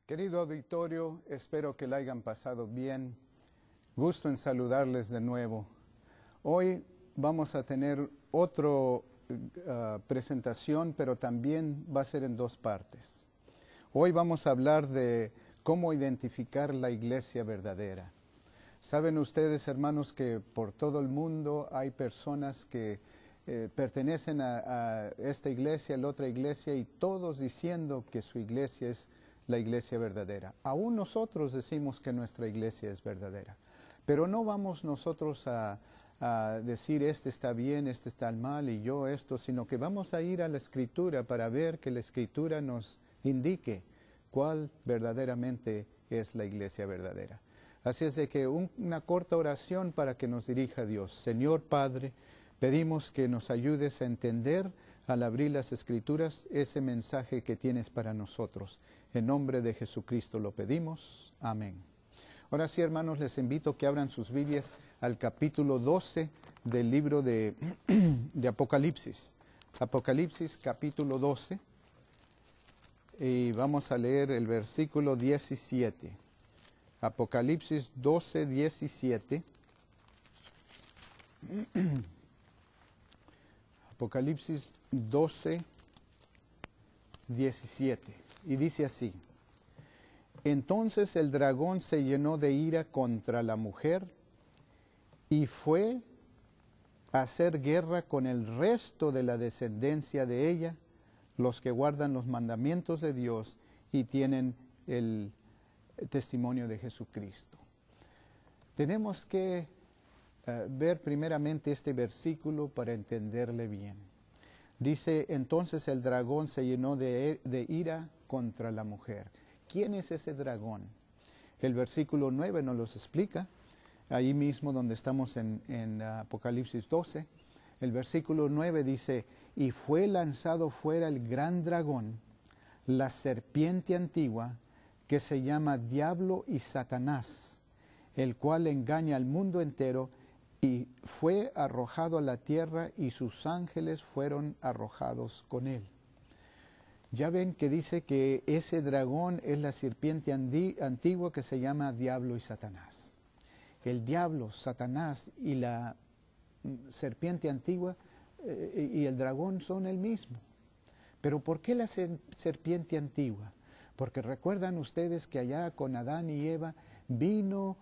Querido auditorio, espero que la hayan pasado bien. Gusto en saludarles de nuevo. Hoy vamos a tener otra presentación, pero también va a ser en dos partes. Hoy vamos a hablar de cómo identificar la iglesia verdadera. Saben ustedes, hermanos, que por todo el mundo hay personas que pertenecen a esta iglesia, a la otra iglesia, y todos diciendo que su iglesia es la iglesia verdadera. Aún nosotros decimos que nuestra iglesia es verdadera, pero no vamos nosotros a decir este está bien, este está mal y yo esto, sino que vamos a ir a la Escritura para ver que la Escritura nos indique cuál verdaderamente es la iglesia verdadera. Así es de que una corta oración para que nos dirija Dios. Señor Padre, pedimos que nos ayudes a entender al abrir las Escrituras ese mensaje que tienes para nosotros. En nombre de Jesucristo lo pedimos. Amén. Ahora sí, hermanos, les invito a que abran sus Biblias al capítulo 12 del libro de Apocalipsis. Apocalipsis capítulo 12. Y vamos a leer el versículo 17. Apocalipsis 12, 17. Apocalipsis 12, 17. Y dice así: Entonces el dragón se llenó de ira contra la mujer y fue a hacer guerra con el resto de la descendencia de ella, los que guardan los mandamientos de Dios y tienen el testimonio de Jesucristo. Tenemos que ver primeramente este versículo para entenderle bien. Dice, entonces el dragón se llenó de ira contra la mujer. ¿Quién es ese dragón? El versículo 9 nos los explica, ahí mismo donde estamos en Apocalipsis 12. El versículo 9 dice, y fue lanzado fuera el gran dragón, la serpiente antigua, que se llama Diablo y Satanás, el cual engaña al mundo entero, y fue arrojado a la tierra y sus ángeles fueron arrojados con él. Ya ven que dice que ese dragón es la serpiente antigua que se llama Diablo y Satanás. El diablo, Satanás y la serpiente antigua y el dragón son el mismo. Pero ¿por qué la serpiente antigua? Porque recuerdan ustedes que allá con Adán y Eva vino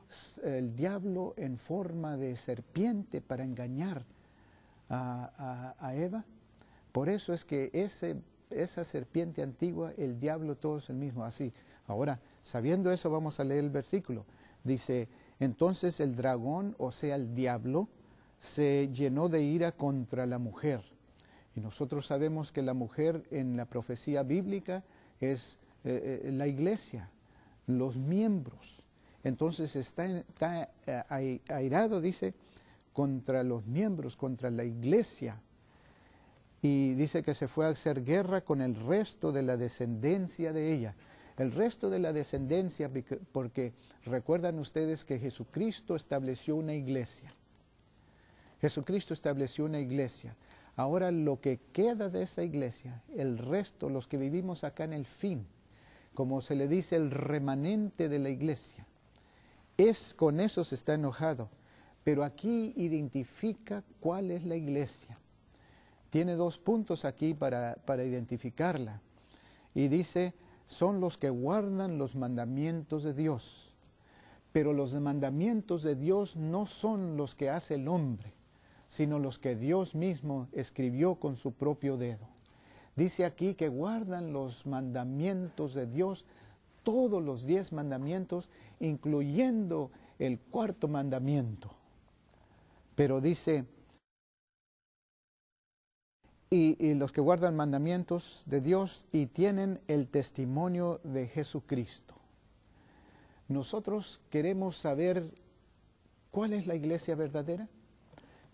el diablo en forma de serpiente para engañar a Eva. Por eso es que esa serpiente antigua, el diablo, todo es el mismo, así. Ahora, sabiendo eso, vamos a leer el versículo. Dice, entonces el dragón, o sea el diablo, se llenó de ira contra la mujer. Y nosotros sabemos que la mujer en la profecía bíblica es la iglesia, los miembros. Entonces está airado, dice, contra los miembros, contra la iglesia. Y dice que se fue a hacer guerra con el resto de la descendencia de ella. El resto de la descendencia, porque recuerdan ustedes que Jesucristo estableció una iglesia. Jesucristo estableció una iglesia. Ahora lo que queda de esa iglesia, el resto, los que vivimos acá en el fin, como se le dice, el remanente de la iglesia, con eso se está enojado. Pero aquí identifica cuál es la iglesia. Tiene dos puntos aquí para identificarla. Y dice, son los que guardan los mandamientos de Dios. Pero los mandamientos de Dios no son los que hace el hombre, sino los que Dios mismo escribió con su propio dedo. Dice aquí que guardan los mandamientos de Dios, todos los 10 mandamientos, incluyendo el 4º mandamiento. Pero dice, y los que guardan mandamientos de Dios y tienen el testimonio de Jesucristo. Nosotros queremos saber cuál es la iglesia verdadera.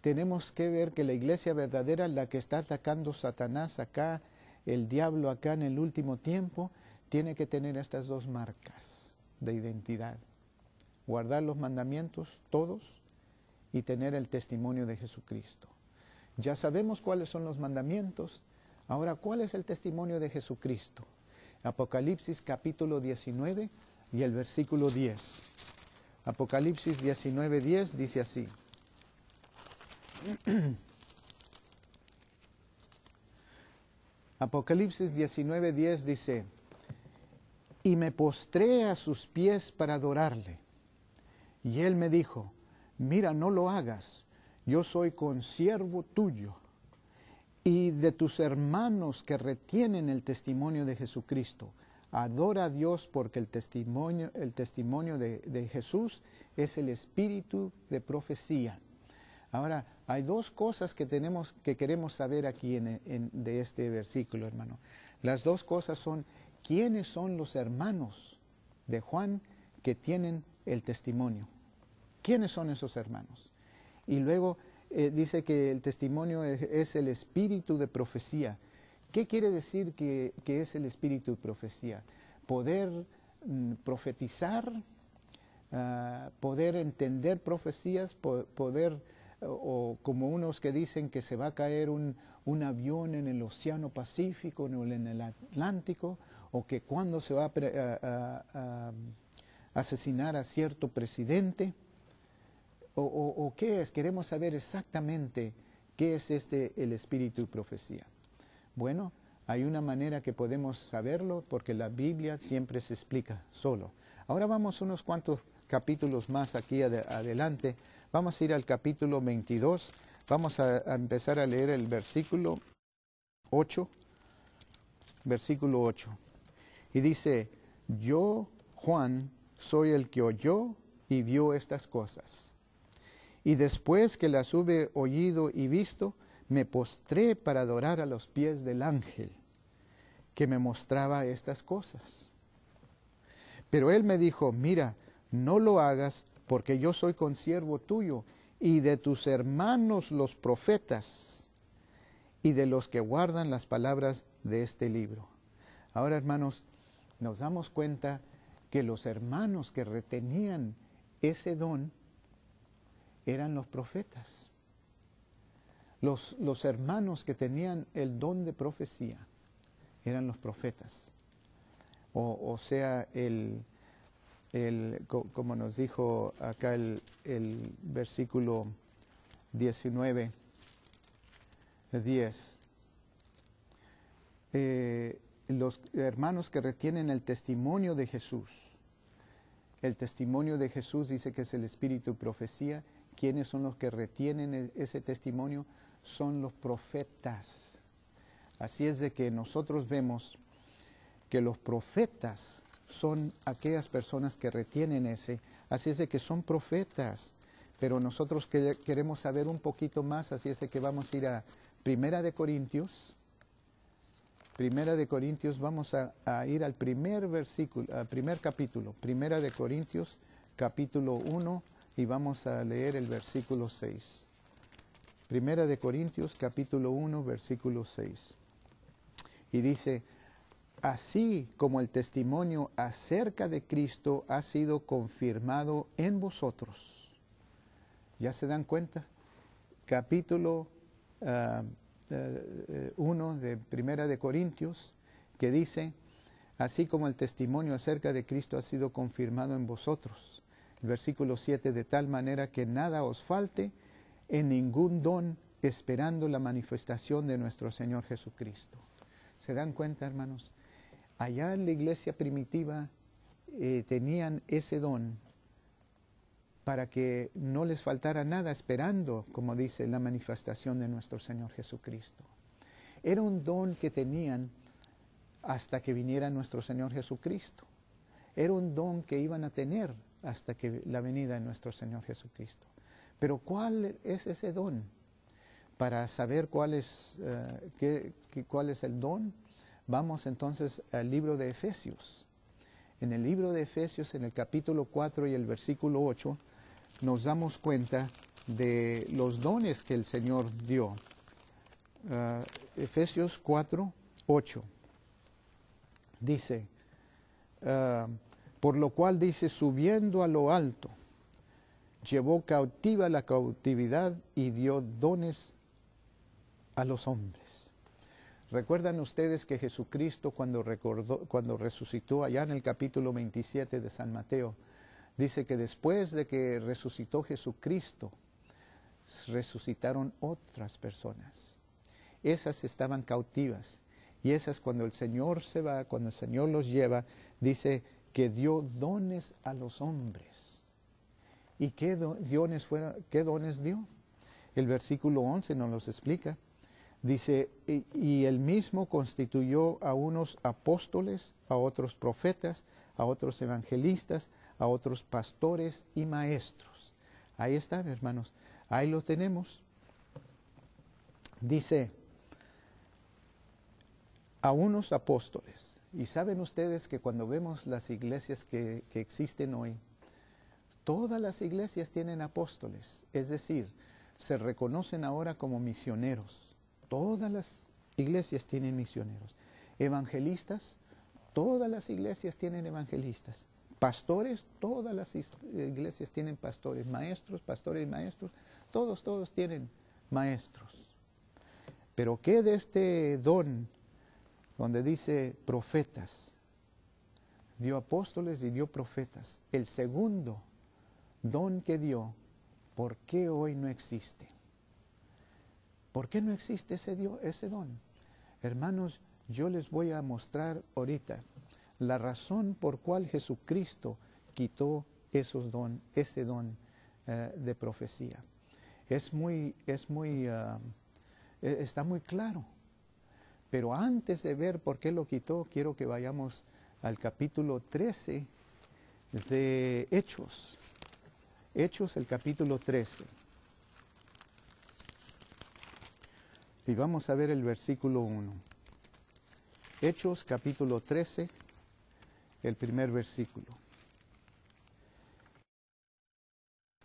Tenemos que ver que la iglesia verdadera, la que está atacando Satanás acá, el diablo acá en el último tiempo, tiene que tener estas dos marcas de identidad. Guardar los mandamientos todos y tener el testimonio de Jesucristo. Ya sabemos cuáles son los mandamientos. Ahora, ¿cuál es el testimonio de Jesucristo? Apocalipsis capítulo 19 y el versículo 10. Apocalipsis 19, 10 dice así. Apocalipsis 19, 10 dice: y me postré a sus pies para adorarle. Y él me dijo: mira, no lo hagas, yo soy consiervo tuyo y de tus hermanos que retienen el testimonio de Jesucristo. Adora a Dios, porque el testimonio de Jesús es el espíritu de profecía. Ahora, hay dos cosas que queremos saber aquí de este versículo, hermano. Las dos cosas son: ¿quiénes son los hermanos de Juan que tienen el testimonio? ¿Quiénes son esos hermanos? Y luego dice que el testimonio es el espíritu de profecía. ¿Qué quiere decir que es el espíritu de profecía? Poder profetizar, poder entender profecías, poder, o como unos que dicen que se va a caer un avión en el Océano Pacífico o en el Atlántico, o que cuando se va a asesinar a cierto presidente, o qué es. Queremos saber exactamente qué es el espíritu de profecía. Bueno, hay una manera que podemos saberlo, porque la Biblia siempre se explica solo. Ahora vamos unos cuantos capítulos más aquí adelante. Vamos a ir al capítulo 22. Vamos a empezar a leer el versículo 8. Versículo 8. Y dice: yo, Juan, soy el que oyó y vio estas cosas. Y después que las hube oído y visto, me postré para adorar a los pies del ángel que me mostraba estas cosas. Pero él me dijo: mira, no lo hagas, porque yo soy consiervo tuyo y de tus hermanos los profetas y de los que guardan las palabras de este libro. Ahora, hermanos, nos damos cuenta que los hermanos que retenían ese don eran los profetas. Los hermanos que tenían el don de profecía eran los profetas. O sea, como nos dijo acá el versículo 19, 10. Los hermanos que retienen el testimonio de Jesús. El testimonio de Jesús dice que es el espíritu de profecía. ¿Quiénes son los que retienen ese testimonio? Son los profetas. Así es de que nosotros vemos que los profetas son aquellas personas que retienen ese. Así es de que son profetas. Pero nosotros queremos saber un poquito más, así es de que vamos a ir a Primera de Corintios. Primera de Corintios, vamos a ir al primer versículo, al primer capítulo. Primera de Corintios, capítulo 1, y vamos a leer el versículo 6. Primera de Corintios, capítulo 1, versículo 6. Y dice: así como el testimonio acerca de Cristo ha sido confirmado en vosotros. ¿Ya se dan cuenta? Capítulo 1 de Primera de Corintios, que dice: así como el testimonio acerca de Cristo ha sido confirmado en vosotros. El versículo 7, de tal manera que nada os falte en ningún don, esperando la manifestación de nuestro Señor Jesucristo. ¿Se dan cuenta, hermanos? Allá en la iglesia primitiva tenían ese don para que no les faltara nada, esperando, como dice, la manifestación de nuestro Señor Jesucristo. Era un don que tenían hasta que viniera nuestro Señor Jesucristo. Era un don que iban a tener hasta que la venida de nuestro Señor Jesucristo. Pero ¿cuál es ese don? Para saber cuál es el don, vamos entonces al libro de Efesios. En el libro de Efesios, en el capítulo 4 y el versículo 8, nos damos cuenta de los dones que el Señor dio. Efesios 4, 8. Dice, por lo cual dice: subiendo a lo alto, llevó cautiva la cautividad y dio dones a los hombres. ¿Recuerdan ustedes que Jesucristo cuando resucitó allá en el capítulo 27 de San Mateo, dice que después de que resucitó Jesucristo, resucitaron otras personas? Esas estaban cautivas. Y esas, cuando el Señor se va, cuando el Señor los lleva, dice que dio dones a los hombres. ¿Y qué dones dio? El versículo 11 nos los explica. Dice, y él mismo constituyó a unos apóstoles, a otros profetas, a otros evangelistas, a otros pastores y maestros. Ahí están, hermanos. Ahí lo tenemos. Dice, a unos apóstoles. Y saben ustedes que cuando vemos las iglesias que existen hoy, todas las iglesias tienen apóstoles. Es decir, se reconocen ahora como misioneros. Todas las iglesias tienen misioneros. Evangelistas, todas las iglesias tienen evangelistas. Pastores, todas las iglesias tienen pastores. Maestros, pastores y maestros, todos tienen maestros. Pero ¿qué de este don donde dice profetas? Dio apóstoles y dio profetas. El segundo don que dio, ¿por qué hoy no existe? ¿Por qué no existe ese don? Hermanos, yo les voy a mostrar ahorita la razón por cual Jesucristo quitó ese don de profecía. Está muy claro. Pero antes de ver por qué lo quitó, quiero que vayamos al capítulo 13 de Hechos. Hechos, el capítulo 13. Y vamos a ver el versículo 1. Hechos, capítulo 13, el primer versículo.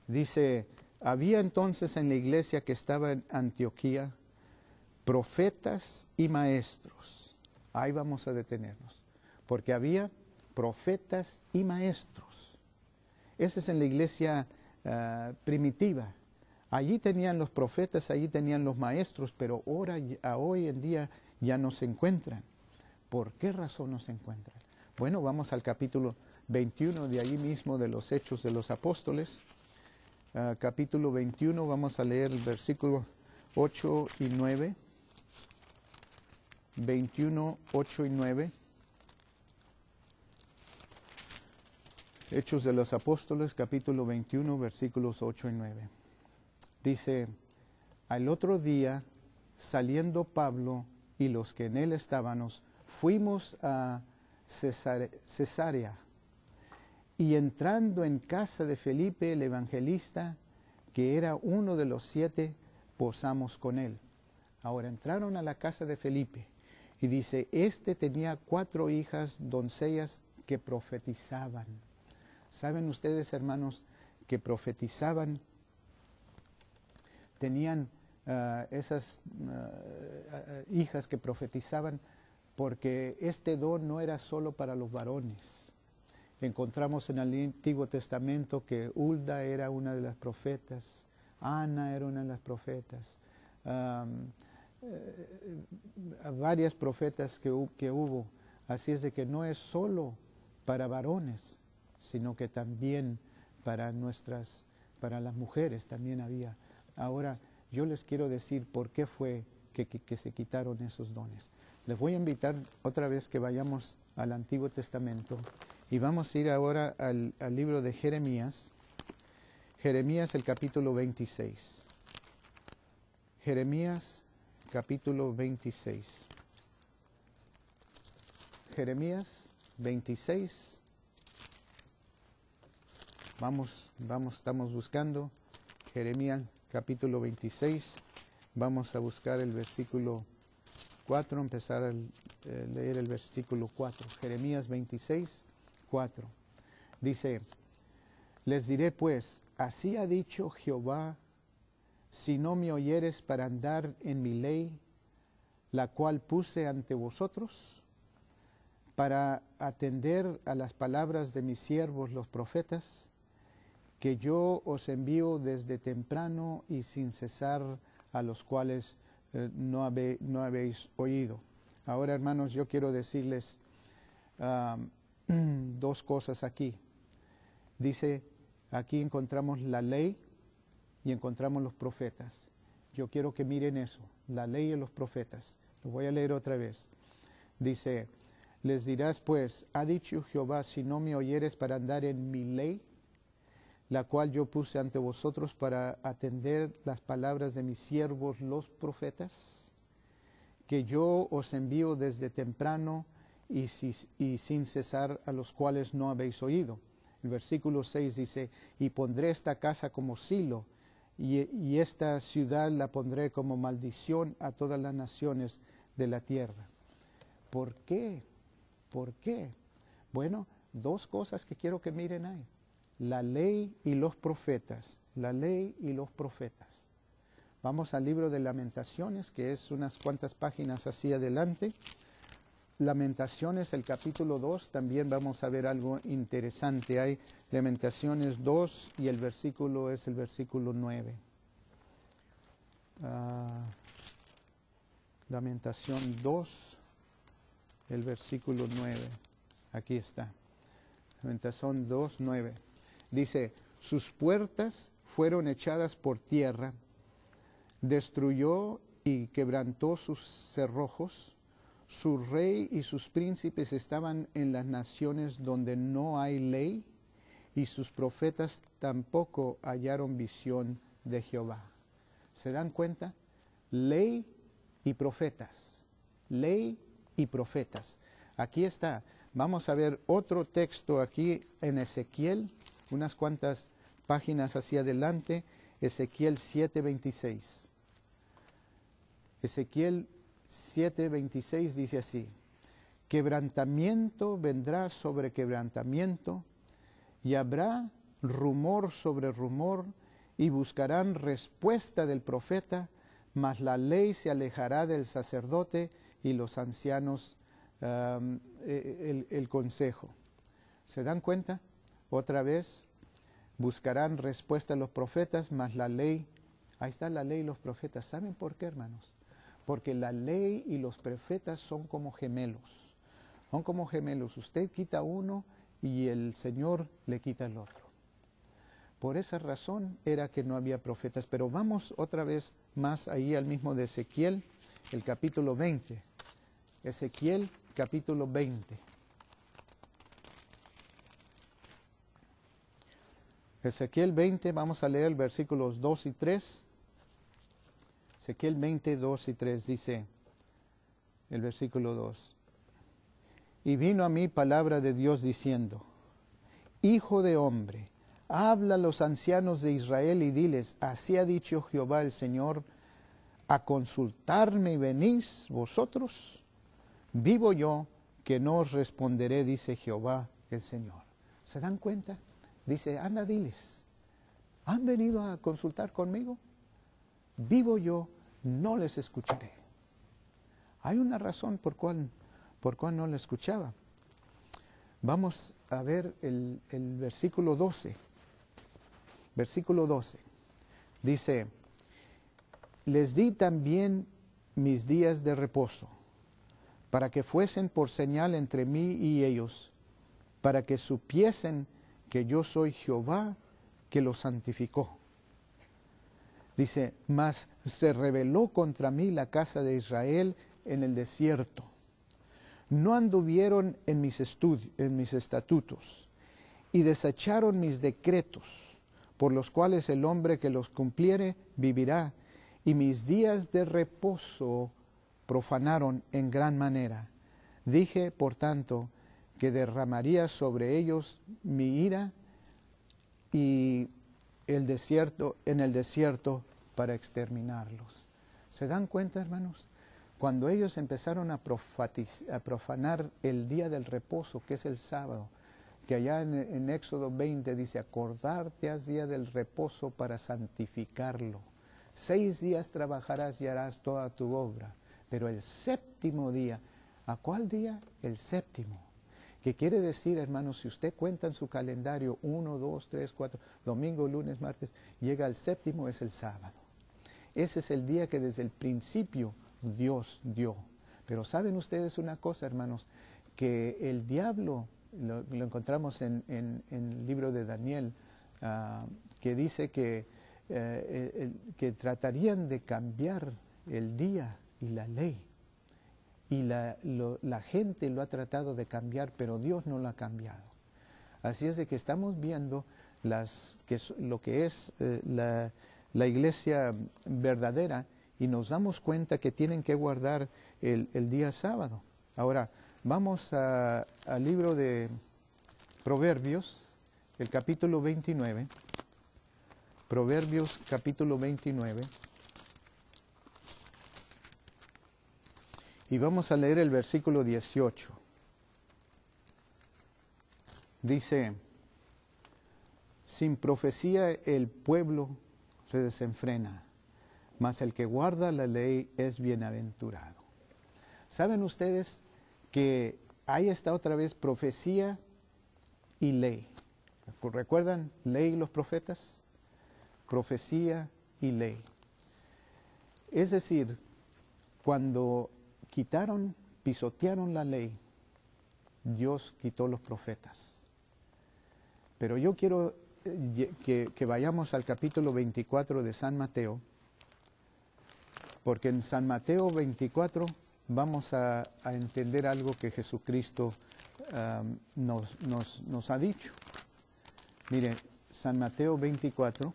Dice, había entonces en la iglesia que estaba en Antioquía profetas y maestros. Ahí vamos a detenernos, porque había profetas y maestros. Esa es en la iglesia primitiva. Allí tenían los profetas, allí tenían los maestros, pero hoy en día ya no se encuentran. ¿Por qué razón no se encuentran? Bueno, vamos al capítulo 21 de allí mismo de los Hechos de los Apóstoles. Capítulo 21, vamos a leer el versículo 8 y 9. 21, 8 y 9. Hechos de los Apóstoles, capítulo 21, versículos 8 y 9. Dice, al otro día, saliendo Pablo y los que en él estábamos, fuimos a Cesarea, y entrando en casa de Felipe el evangelista, que era uno de los 7, posamos con él. Ahora entraron a la casa de Felipe, y dice, tenía 4 hijas, doncellas, que profetizaban. ¿Saben ustedes, hermanos, que profetizaban? Tenían esas hijas que profetizaban, porque este don no era solo para los varones. Encontramos en el Antiguo Testamento que Hulda era una de las profetas, Ana era una de las profetas, varias profetas que hubo. Así es de que no es solo para varones, sino que también para las mujeres también había. Ahora, yo les quiero decir por qué fue que se quitaron esos dones. Les voy a invitar otra vez que vayamos al Antiguo Testamento y vamos a ir ahora al libro de Jeremías. Jeremías, el capítulo 26. Jeremías, capítulo 26. Jeremías 26. Estamos buscando Jeremías capítulo 26. Vamos a buscar el versículo 4, empezar a leer el versículo 4. Jeremías 26, 4. Dice, les diré pues, así ha dicho Jehová, si no me oyeres para andar en mi ley, la cual puse ante vosotros, para atender a las palabras de mis siervos los profetas, que yo os envío desde temprano y sin cesar, a los cuales no habéis oído. Ahora, hermanos, yo quiero decirles dos cosas aquí. Dice, aquí encontramos la ley y encontramos los profetas. Yo quiero que miren eso, la ley y los profetas. Lo voy a leer otra vez. Dice, les dirás pues, ha dicho Jehová, si no me oyeres para andar en mi ley, la cual yo puse ante vosotros para atender las palabras de mis siervos los profetas, que yo os envío desde temprano y sin cesar, a los cuales no habéis oído. El versículo 6 dice, y pondré esta casa como silo, y esta ciudad la pondré como maldición a todas las naciones de la tierra. ¿Por qué? ¿Por qué? Bueno, dos cosas que quiero que miren ahí. La ley y los profetas. La ley y los profetas. Vamos al libro de Lamentaciones, que es unas cuantas páginas hacia adelante. Lamentaciones, el capítulo 2, también vamos a ver algo interesante. Hay Lamentaciones 2 y el versículo es el versículo 9. Lamentación 2, el versículo 9. Aquí está. Lamentación 2, 9. Dice, sus puertas fueron echadas por tierra, destruyó y quebrantó sus cerrojos. Su rey y sus príncipes estaban en las naciones donde no hay ley, y sus profetas tampoco hallaron visión de Jehová. ¿Se dan cuenta? Ley y profetas. Ley y profetas. Aquí está. Vamos a ver otro texto aquí en Ezequiel, unas cuantas páginas hacia adelante, Ezequiel 7:26. Ezequiel 7:26 dice así, quebrantamiento vendrá sobre quebrantamiento, y habrá rumor sobre rumor, y buscarán respuesta del profeta, mas la ley se alejará del sacerdote y los ancianos el consejo. ¿Se dan cuenta? Otra vez, buscarán respuesta a los profetas, mas la ley, ahí está la ley y los profetas. ¿Saben por qué, hermanos? Porque la ley y los profetas son como gemelos. Son como gemelos. Usted quita uno y el Señor le quita el otro. Por esa razón era que no había profetas. Pero vamos otra vez más ahí al mismo de Ezequiel, el capítulo 20. Ezequiel, capítulo 20. Ezequiel 20, vamos a leer versículos 2 y 3. Ezequiel 20, 2 y 3 dice el versículo 2. Y vino a mí palabra de Dios diciendo, Hijo de hombre, habla a los ancianos de Israel y diles, así ha dicho Jehová el Señor, a consultarme venís vosotros, vivo yo que no os responderé, dice Jehová el Señor. ¿Se dan cuenta? Dice, anda, diles, ¿han venido a consultar conmigo? Vivo yo, no les escucharé. Hay una razón por cual no le escuchaba. Vamos a ver el versículo 12. Versículo 12. Dice, les di también mis días de reposo, para que fuesen por señal entre mí y ellos, para que supiesen que yo soy Jehová, que los santificó. Dice, mas se rebeló contra mí la casa de Israel en el desierto. No anduvieron en mis estatutos, y desecharon mis decretos, por los cuales el hombre que los cumpliere vivirá, y mis días de reposo profanaron en gran manera. Dije, por tanto, que derramaría sobre ellos mi ira y en el desierto para exterminarlos. ¿Se dan cuenta, hermanos? Cuando ellos empezaron a profanar el día del reposo, que es el sábado, que allá en Éxodo 20 dice, acordarte has día del reposo para santificarlo. 6 días trabajarás y harás toda tu obra, pero el séptimo día, ¿a cuál día? El séptimo. ¿Qué quiere decir, hermanos? Si usted cuenta en su calendario 1, 2, 3, 4, domingo, lunes, martes, llega al séptimo, es el sábado. Ese es el día que desde el principio Dios dio. Pero ¿saben ustedes una cosa, hermanos? Que el diablo, lo encontramos en el libro de Daniel, que dice que tratarían de cambiar el día y la ley. Y la gente lo ha tratado de cambiar, pero Dios no lo ha cambiado. Así es de que estamos viendo lo que es la iglesia verdadera, y nos damos cuenta que tienen que guardar el día sábado. Ahora, vamos al libro de Proverbios, el capítulo 29. Proverbios capítulo 29. Y vamos a leer el versículo 18. Dice: sin profecía el pueblo se desenfrena, mas el que guarda la ley es bienaventurado. ¿Saben ustedes que ahí está otra vez profecía y ley? ¿Recuerdan ley y los profetas? Profecía y ley. Es decir, cuando pisotearon la ley, Dios quitó los profetas. Pero yo quiero que vayamos al capítulo 24 de San Mateo, porque en San Mateo 24 vamos a entender algo que Jesucristo nos ha dicho. Miren, San Mateo 24,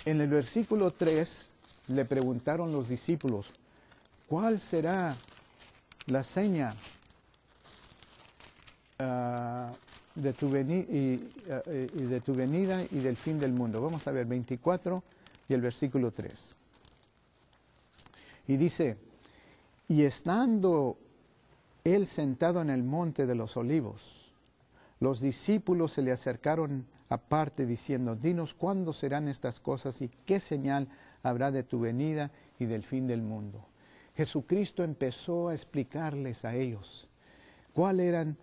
en el versículo 3 le preguntaron los discípulos: ¿cuál será la seña de tu venida y del fin del mundo? Vamos a ver 24 y el versículo 3. Y dice: y estando él sentado en el monte de los olivos, los discípulos se le acercaron aparte diciendo: dinos cuándo serán estas cosas y qué señal habrá de tu venida y del fin del mundo. Jesucristo empezó a explicarles a ellos cuáles eran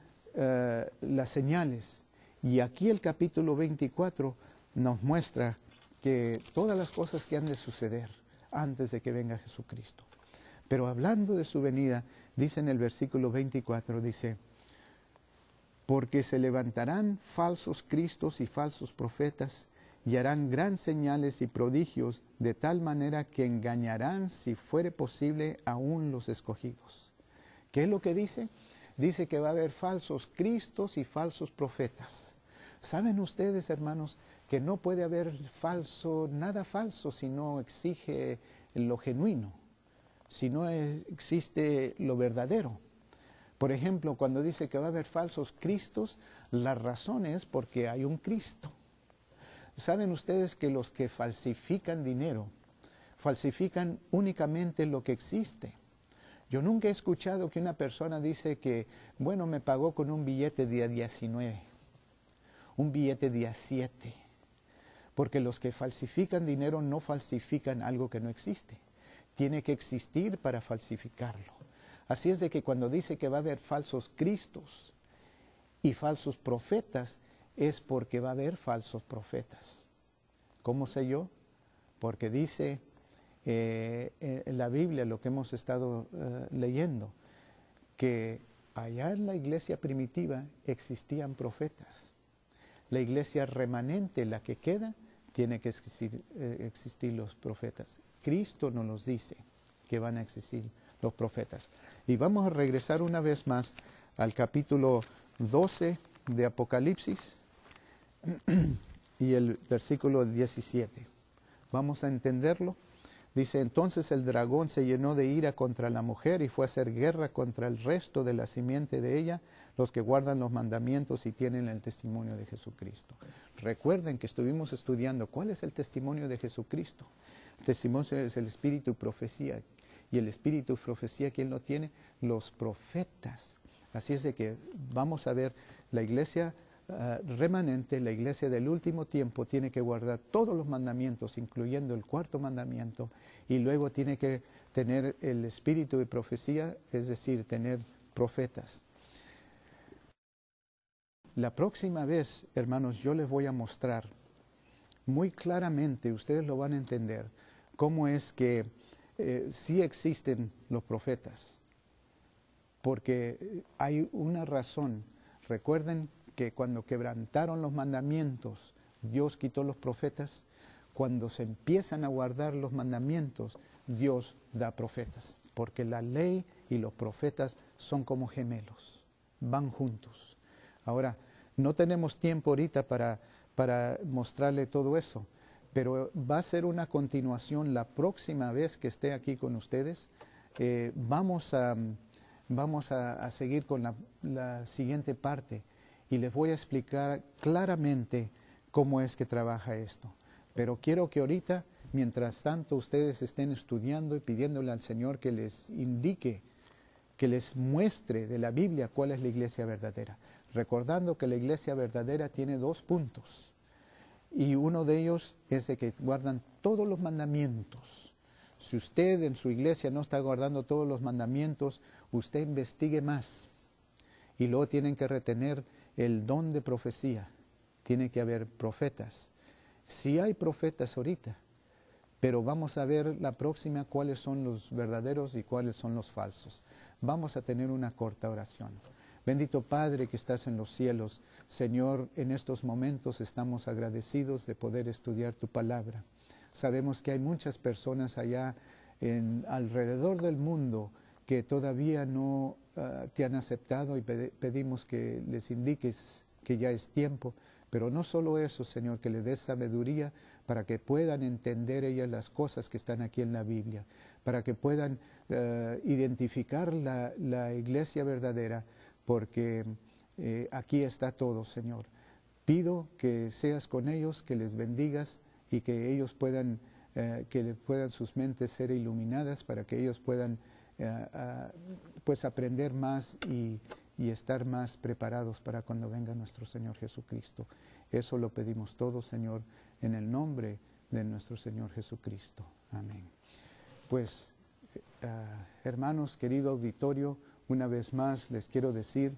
las señales. Y aquí el capítulo 24 nos muestra que todas las cosas que han de suceder antes de que venga Jesucristo. Pero hablando de su venida, dice en el versículo 24, dice: porque se levantarán falsos cristos y falsos profetas, y harán gran señales y prodigios, de tal manera que engañarán, si fuere posible, aún los escogidos. ¿Qué es lo que dice? Dice que va a haber falsos cristos y falsos profetas. ¿Saben ustedes, hermanos, que no puede haber nada falso si no exige lo genuino, si no existe lo verdadero? Por ejemplo, cuando dice que va a haber falsos cristos, la razón es porque hay un Cristo. ¿Saben ustedes que los que falsifican dinero, falsifican únicamente lo que existe? Yo nunca he escuchado que una persona dice que, bueno, me pagó con un billete día 19, un billete día 7, porque los que falsifican dinero no falsifican algo que no existe. Tiene que existir para falsificarlo. Así es de que cuando dice que va a haber falsos cristos y falsos profetas, es porque va a haber falsos profetas. ¿Cómo sé yo? Porque dice en la Biblia, lo que hemos estado leyendo, que allá en la iglesia primitiva existían profetas. La iglesia remanente, la que queda, tiene que existir los profetas. Cristo nos los dice que van a existir los profetas. Y vamos a regresar una vez más al capítulo 12 de Apocalipsis y el versículo 17. Vamos a entenderlo. Dice: entonces el dragón se llenó de ira contra la mujer y fue a hacer guerra contra el resto de la simiente de ella, los que guardan los mandamientos y tienen el testimonio de Jesucristo. Recuerden que estuvimos estudiando cuál es el testimonio de Jesucristo. El testimonio es el espíritu y profecía. Y el espíritu y profecía, ¿quién lo tiene? Los profetas. Así es de que vamos a ver la iglesia remanente, la iglesia del último tiempo, tiene que guardar todos los mandamientos, incluyendo el cuarto mandamiento, y luego tiene que tener el espíritu de profecía, es decir, tener profetas. La próxima vez, hermanos, yo les voy a mostrar muy claramente, ustedes lo van a entender, cómo es que sí existen los profetas, porque hay una razón. Recuerden que cuando quebrantaron los mandamientos, Dios quitó los profetas. Cuando se empiezan a guardar los mandamientos, Dios da profetas, porque la ley y los profetas son como gemelos, van juntos. Ahora, no tenemos tiempo ahorita para mostrarle todo eso, pero va a ser una continuación la próxima vez que esté aquí con ustedes. Vamos a seguir con la siguiente parte y les voy a explicar claramente cómo es que trabaja esto. Pero quiero que ahorita, mientras tanto, ustedes estén estudiando y pidiéndole al Señor que les indique, que les muestre de la Biblia cuál es la iglesia verdadera. Recordando que la iglesia verdadera tiene 2 puntos. Y uno de ellos es de que guardan todos los mandamientos. Si usted en su iglesia no está guardando todos los mandamientos, usted investigue más. Y luego tienen que retener el don de profecía. Tiene que haber profetas. Sí hay profetas ahorita, pero vamos a ver la próxima cuáles son los verdaderos y cuáles son los falsos. Vamos a tener una corta oración. Bendito Padre que estás en los cielos, Señor, en estos momentos estamos agradecidos de poder estudiar tu palabra. Sabemos que hay muchas personas allá alrededor del mundo que todavía no te han aceptado y pedimos que les indiques que ya es tiempo. Pero no solo eso, Señor, que le des sabiduría para que puedan entender ellas las cosas que están aquí en la Biblia, para que puedan identificar la iglesia verdadera, porque aquí está todo, Señor. Pido que seas con ellos, que les bendigas y que ellos puedan sus mentes ser iluminadas para que ellos puedan pues aprender más y estar más preparados para cuando venga nuestro Señor Jesucristo. Eso lo pedimos todo, Señor, en el nombre de nuestro Señor Jesucristo. Amén. Pues, hermanos, querido auditorio, una vez más les quiero decir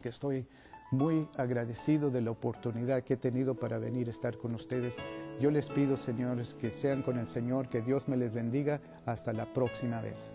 que estoy muy agradecido de la oportunidad que he tenido para venir a estar con ustedes. Yo les pido, señores, que sean con el Señor, que Dios me les bendiga. Hasta la próxima vez.